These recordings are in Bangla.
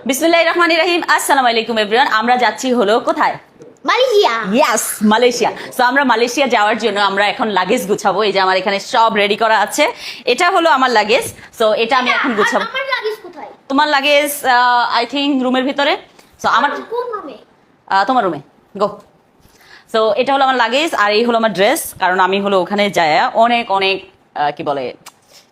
বিসমিল্লাহির রহমানির রহিম। আসসালামু আলাইকুম এভরিওয়ান। আমরা যাচ্ছি হলো কোথায়? মালয়েশিয়া। Yes, Malaysia. সো আমরা মালয়েশিয়া যাওয়ার জন্য আমরা এখন লাগেজ গুছাবো। এই যে আমার এখানে সব রেডি করা আছে। এটা হলো আমার লাগেজ। সো এটা আমি এখন গুছাবো। আমার লাগেজ কোথায়? তোমার লাগেজ আই থিংক রুমের ভিতরে। সো আমার কোন রুমে? তোমার রুমে গো। সো এটা হলো আমার লাগেজ আর এই হলো আমার ড্রেস, কারণ আমি হলো ওখানে যায় অনেক অনেক কি বলে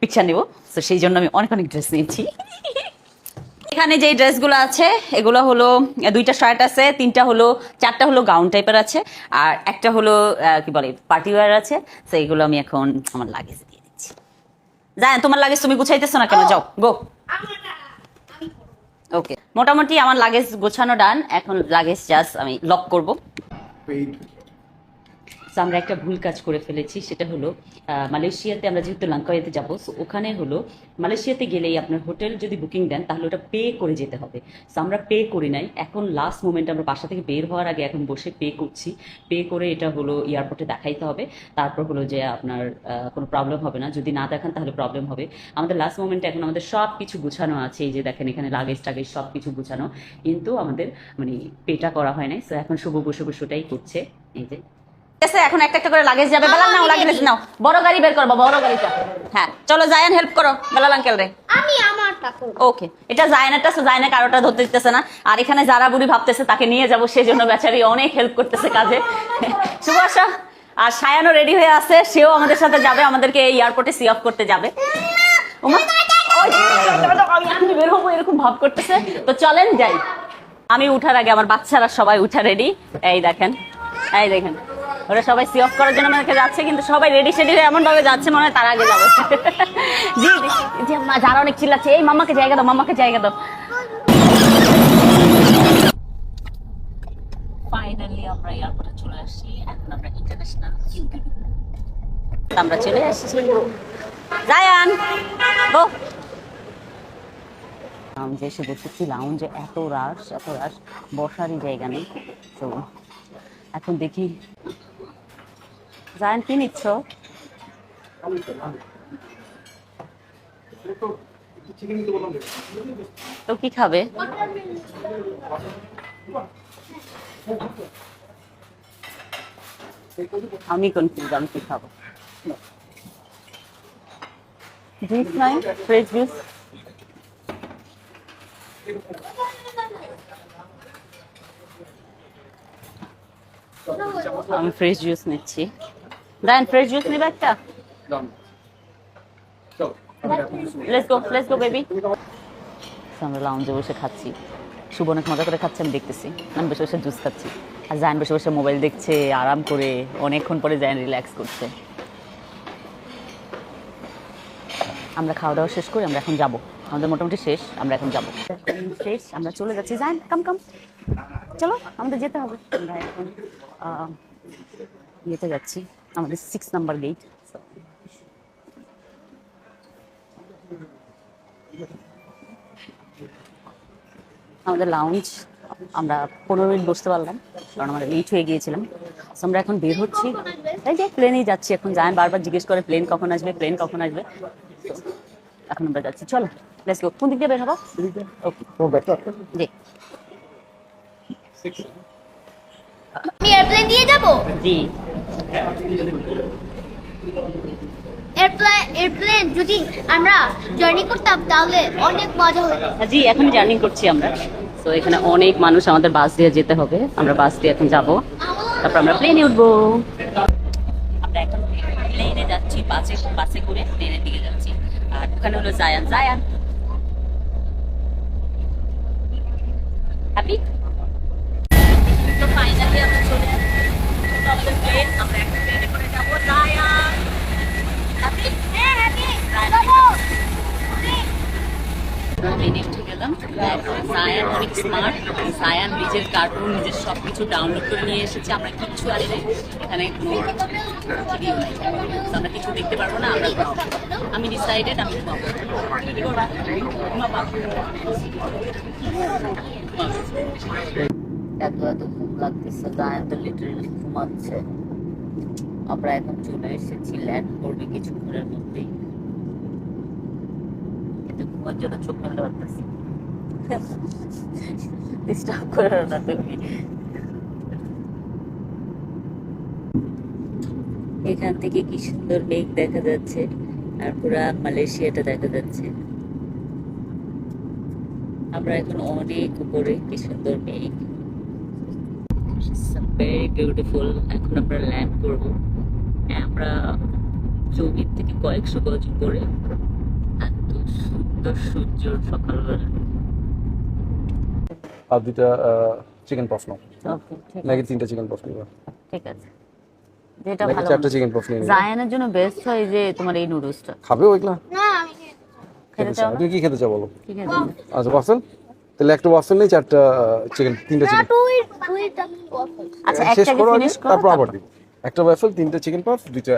পিকচার নিব। সো সেই জন্য আমি অনেক অনেক ড্রেস নিয়েছি। এখানে যে ড্রেসগুলো আছে এগুলো হলো দুইটা শার্ট আছে, চারটা হলো গাউন টাইপের আছে, আর একটা হলো কি বলে পার্টি ওয়্যার আছে। তো এগুলো আমি এখন আমার লাগেজ দিয়ে দিচ্ছি। জান, তোমার লাগেজ তুমি গুছাইতেছো না কেন? যাও গো। ওকে, মোটামুটি আমার লাগেজ গোছানো ডান। এখন লাগেজ জাস্ট আমি লক করব। আমরা একটা ভুল কাজ করে ফেলেছি, সেটা হলো মালয়েশিয়াতে আমরা যেহেতু লাঙ্কাওয়েতে যাবো, সো ওখানে হলো মালয়েশিয়াতে গেলেই আপনার হোটেল যদি বুকিং দেন তাহলে ওটা পে করে যেতে হবে। সো আমরা পে করি নাই, এখন লাস্ট মোমেন্টে আমরা বাসা থেকে বের হওয়ার আগে এখন বসে পে করছি। পে করে এটা হলো এয়ারপোর্টে দেখাইতে হবে, তারপর হলো যে আপনার কোনো প্রবলেম হবে না। যদি না দেখান তাহলে প্রবলেম হবে। আমাদের লাস্ট মোমেন্টে এখন আমাদের সব কিছু গুছানো আছে, এই যে দেখেন এখানে লাগেজ টাগেজ সব কিছু গুছানো, কিন্তু আমাদের মানে পেটা করা হয় নাই। সো এখন শুভ বসে বসে ওটাই করছে। এই যে এখন একটা একটা করে লাগেজ যাবে। বেলাল নাও, লাগেজ নাও, বড় গাড়ি বের করবো, বড় গাড়িটা। হ্যাঁ চলো, জায়ান হেল্প করো বেলাল আঙ্কেল রে। আমি আমারটা করব। ওকে, এটা জায়ানেরটা, জায়ানে কারোটা ধরতে দিতেছে না। আর এখানে যারা বুড়ি ভাবতেছে তাকে নিয়ে যাবো, সেজন্য বেচারি অনেক হেল্প করতেছে কাজে। শুভ আসা। আর সায়ানও রেডি হয়ে আছে, সেও আমাদের সাথে যাবে, আমাদেরকে এয়ারপোর্টে সি অফ করতে যাবে। আমি বের হবো এরকম ভাব করতেছে। তো চলেন যাই। আমি উঠার আগে আমার বাচ্চারা সবাই উঠা রেডি। এই দেখেন, এই দেখেন, ওরা সবাই সি অফ করার জন্য আমাকে যাচ্ছে, কিন্তু সবাই রেডি সেডি হয়ে এমন ভাবে যাচ্ছে মনে হয় তার আগে যাবে। জি জি, যারা অনেক চিল্লাচ্ছে, এই মাম্মাকে জায়গা দাও, মাম্মাকে জায়গা দাও। ফাইনালি আমরা এয়ারপোর্টে চলে আসছি। এখন আমরা ইন্টারন্যাশনাল আমরা চলে আসছি। জায়ান গো। লাউঞ্জে এসে বসেছি। লাউঞ্জে এত রাশ বসারই জায়গা নেই। তো এখন দেখি জায়ান কি নিচ্ছ? তো কি খাবে? আমি কনফিউজ, আমি কি খাবো। জুস নাই? Fresh juice? আমি ফ্রেশ জুস নিচ্ছি। দেন ফ্রেশ জুস নিবে একটা। Let's go baby. আমরা লাউঞ্জে বসে খাচ্ছি। শুভ অনেক মজা করে খাচ্ছে, আমি দেখতেছি। আমি বসে বসে জুস খাচ্ছি, আর জায়ান বসে বসে মোবাইল দেখছে আরাম করে। অনেকক্ষণ পরে জায়ান রিল্যাক্স করছে। আমরা খাওয়া দাওয়া শেষ করে আমরা এখন যাবো। আমাদের মোটামুটি শেষ, আমরা এখন যাবো। শেষ, আমরা চলে যাচ্ছি। জায়ান কাম চলো, আমাদের যেতে হবে। আমরা এখন ইয়েতে যাচ্ছি, আমাদের 6 নাম্বার গেট। আমাদের লাউঞ্জ, আমরা 15 মিনিট বসতে পারলাম কারণ আমরা লেট হয়ে গিয়েছিলাম। আমরা এখন বের হচ্ছি, এই যে প্লেনেই যাচ্ছি এখন। জায়ান বারবার জিজ্ঞেস করে প্লেন কখন আসবে, প্লেন কখন আসবে। এখন আমরা যাচ্ছি, চলো লেটস গো। কোন দিক দিয়ে বের হবো? ওকে জি। আমি এয়ারপ্লেন দিয়ে যাব। জি, এয়ারপ্লেন যদি আমরা জার্নি করতাম তাহলে অনেক মজা হতো। জি এখন জার্নি করছি আমরা। তো এখানে অনেক মানুষ, আমাদের বাস দিয়ে যেতে হবে। আমরা বাস দিয়ে এখন যাবো, তারপর আমরা প্লেনে উঠবো। আমরা এখন প্লেনে যাচ্ছি, বাসে করে প্লেনের দিকে যাচ্ছি। আর ওখানে হলো জায়ান হ্যাপি। তো ফাইনালি আমরা চলে আসছি আমাদের প্লেন। আমরা এখন প্লেনে করে যাবো। জায়ান হ্যাপি? হ্যাঁ হ্যাপি। প্লেনে উঠে গেলাম। জায়ান অনেক স্মার্ট। জায়ান নিজের কার্টুন, নিজের সবকিছু ডাউনলোড করে নিয়ে এসেছে। আমরা কিচ্ছু আনি নাই, এখানে কোনো ভিডিও নাই, আমরা কিছু দেখতে পারবো না। আমি ডিসাইডেড আমি ঘুমাবো। এত ঘুম লাগতেছে, জায়ান তো লিটারেলি ঘুমাচ্ছে। আমরা এখন চলে এসেছি, ল্যান্ড করবে কিছুক্ষণের মধ্যেই। ঘুমার জন্য চোখ মেলতে পারতেছি। ডিস্টার্ব করো না তুমি। এখান থেকে কি সুন্দর মেঘ দেখা যাচ্ছে, আর পুরা মালয়েশিয়াটা দেখা যাচ্ছে। আমরা এখন অনেক উপরে, কি সুন্দর মেঘ, ভেরি বিউটিফুল। এখন আমরা ল্যান্ড করবো। আমরা জমির থেকে কয়েকশো গজ উপরে। এত সুন্দর সূর্য সকালবেলা। আর দুইটা চিকেন পফ নাও, ওকে, ঠিক নাকি আছে, তিনটা চিকেন পফ নিবা, ঠিক আছে, যেটা নাকি ভালো চারটা মনে। চিকেন পফ নিয়ে নিবা? জায়ানের জন্য বেস্ট হয় যে তোমার এই নুডলসটা। খাবে ওইগুলা? না আমি খেতে খেতে চাও চাও? না? তুমি কি খেতে চাও বলো? ঠিক আছে। আচ্ছা ওয়াফেল, তাহলে একটা ওয়াফেল নেই, চারটা চিকেন, তিনটা না চিকেন। দুইটা waffle। আচ্ছা, শেষ একটাকে করো আগে, ফিনিশ করো, তারপর আবার দিব। একটা ওয়াফেল, তিনটা চিকেন পফ, দুইটা।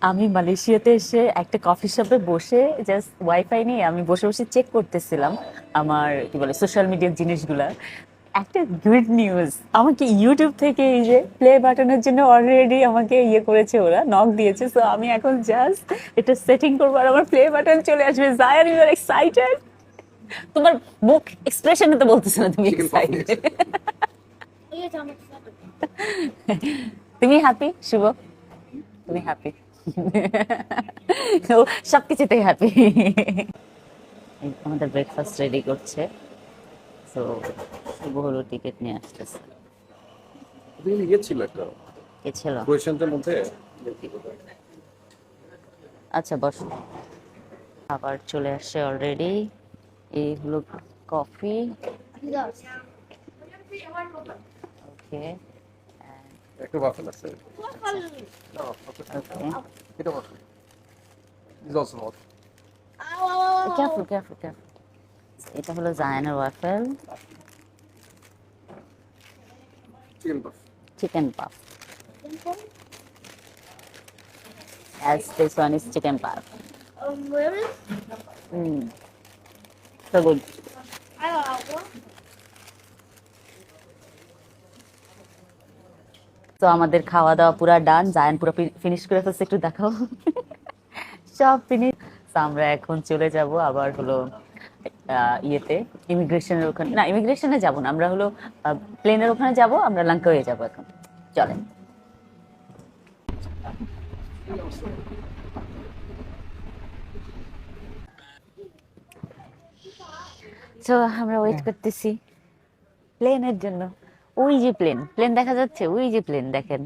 আমি মালয়েশিয়াতে এসে একটা কফি শপে বসে জাস্ট ওয়াইফাই নিয়ে আমি বসে বসে চেক করতেছিলাম আমার কি বলে সোশ্যাল মিডিয়ার জিনিসগুলা। একটা গুড নিউজ, আমাকে ইউটিউব থেকে এই যে প্লে বাটনের জন্য অলরেডি আমাকে ইয়ে করেছে, ওরা নক দিয়েছে। সো আমি এখন জাস্ট এটা সেটিং করবো আর আমার প্লে বাটন চলে আসবে। Zayan, you are excited? তোমার মুখ এক্সপ্রেশনে তো বলতেছ না তুমি Chicken puff এক্সাইটেড। এই যে আমার সাথে। তুমি হ্যাপি শুভ? তুমি হ্যাপি? ও সবকিছুতেই হ্যাপি। আমাদের ব্রেকফাস্ট রেডি করছে। তো শুভ হলো টিকিট নিয়ে আসতেছে। তুমি ইয়ে ছিল একটা এ ছিল। কোয়েশ্চেনটার মধ্যে। আচ্ছা বসো। আবার চলে আসছে অলরেডি। এই হলো কফি। ওকে একটা ওয়াফেল আছে। ওকে। এটা waffle. This also waffle. Careful careful careful. এটা হলো জায়ানের waffle, chicken পফ। chicken puff. As this one is chicken puff. Really? So good. I love it. তো আমাদের খাওয়া দাওয়া পুরা ডান, জায়ান পুরো ফিনিশ করে ফেলছে, একটু দেখাও। সব ফিনিশ। তো আমরা এখন চলে যাব আবার হলো ইয়েতে ইমিগ্রেশনের ওখানে, না ইমিগ্রেশনে যাব না, আমরা হলো প্লেনের ওখানে যাব, আমরা লঙ্কাওয়ে যাব এখন। চলেন। তো আমরা ওয়েট করতেছি প্লেনের জন্য। ওই যে প্লেন, প্লেন দেখা যাচ্ছে, ওই যে প্লেন দেখেন।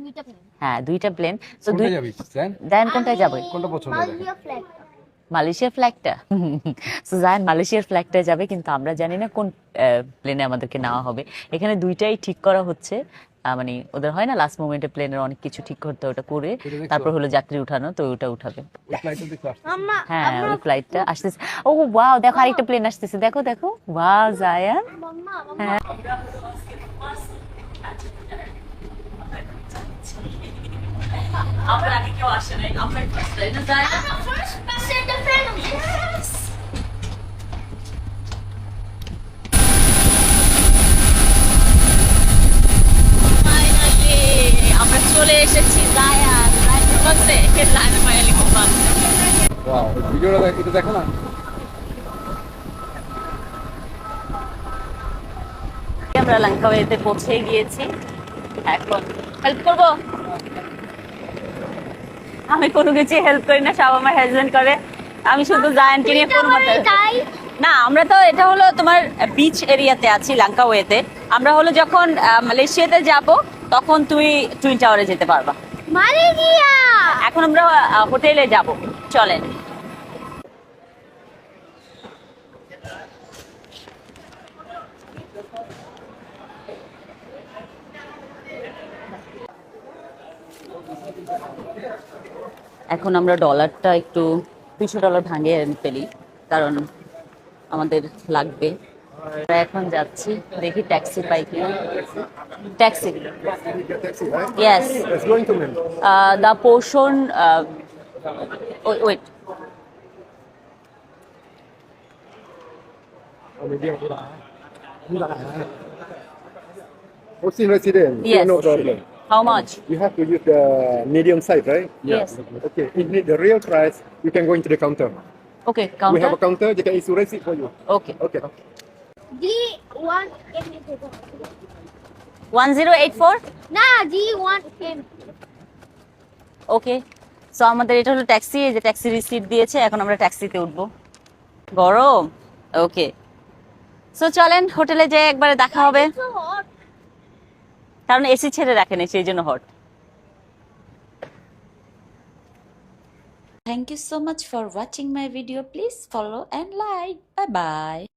দুইটা প্লেন। হ্যাঁ দুইটা প্লেন। তো কোনটা যাবি জান? জায়ান কোনটায় যাবে? কোনটা পছন্দ লাগে? Malaysia flag. মালয়েশিয়ার ফ্ল্যাগটা। তো জায়ান মালয়েশিয়ার ফ্ল্যাগটা যাবে, কিন্তু আমরা জানি না কোন প্লেনে আমাদেরকে নেওয়া হবে। এখানে দুইটাই ঠিক করা হচ্ছে। মানে ওদের হয় না লাস্ট মোমেন্টে প্লেনের অনেক কিছু ঠিক করতে, ওটা করে তারপর হলো যাত্রী উঠানো, তো ওটা উঠাবে। ওই ফ্লাইটটা দেখতে আসছে। আম্মা হ্যাঁ ওই ফ্লাইটটা আসতেছে। ও ওয়াও, দেখো আরেকটা প্লেন আসতেছে, দেখো দেখো। ওয়াও জায়ান। মাম্মা হ্যাঁ আমরা আগে কেউ আসে নাই, আমরা ফার্স্ট টাইম না Zayan. first passenger friend. Yes. Finally আমরা চলে এসেছি জায়ান বক্সে। জায়ান ফাইনালি খুব ভালো। ওয়াও, ভিডিওটা এটা দেখো না। আমরা লঙ্কাওয়েতে পৌঁছে গিয়েছি। এখন হেল্প করব? আমি কোনো কিছু হেল্প করি না, সব আমার হাজবেন্ড করে। আমি শুধু জায়ানকে নিয়ে কোনো মতে তাই না। আমরা তো এটা হলো তোমার বিচ এরিয়াতে আছি লঙ্কাওয়েতে। আমরা হলো যখন মালয়েশিয়াতে যাব তখন তুই টুইন টাওয়ারে যেতে পারবা। মালয়েশিয়া। এখন আমরা হোটেলে যাব, চলেন। এখন আমরা ডলারটা একটু $200 ভাঙিয়ে ফেলি, কারণ আমাদের লাগবে। আমরা এখন যাচ্ছি, দেখি ট্যাক্সি পাই কিনা। Taxi, yes. It's going to win. The portion, wait, Muslim resident, Yes. no problem. How much? You have to use the medium size, right? Yes. Okay, if you need the real price, you can go into the counter. Okay We have counter a counter. They can issue receipt for you. Okay Okay. D1 1084 না G1M ওকে সো আমাদের এটা হলো ট্যাক্সি, এই যে ট্যাক্সি রিসিট দিয়েছে, এখন আমরা ট্যাক্সিতে উঠবো। গরম, ওকে সো চলেন হোটেলে যেয়ে একবারে দেখা হবে, so hot. কারণ এসি ছেড়ে রাখেনি সেই জন্য hot. Thank you so much for watching my video. Please follow and like. Bye bye.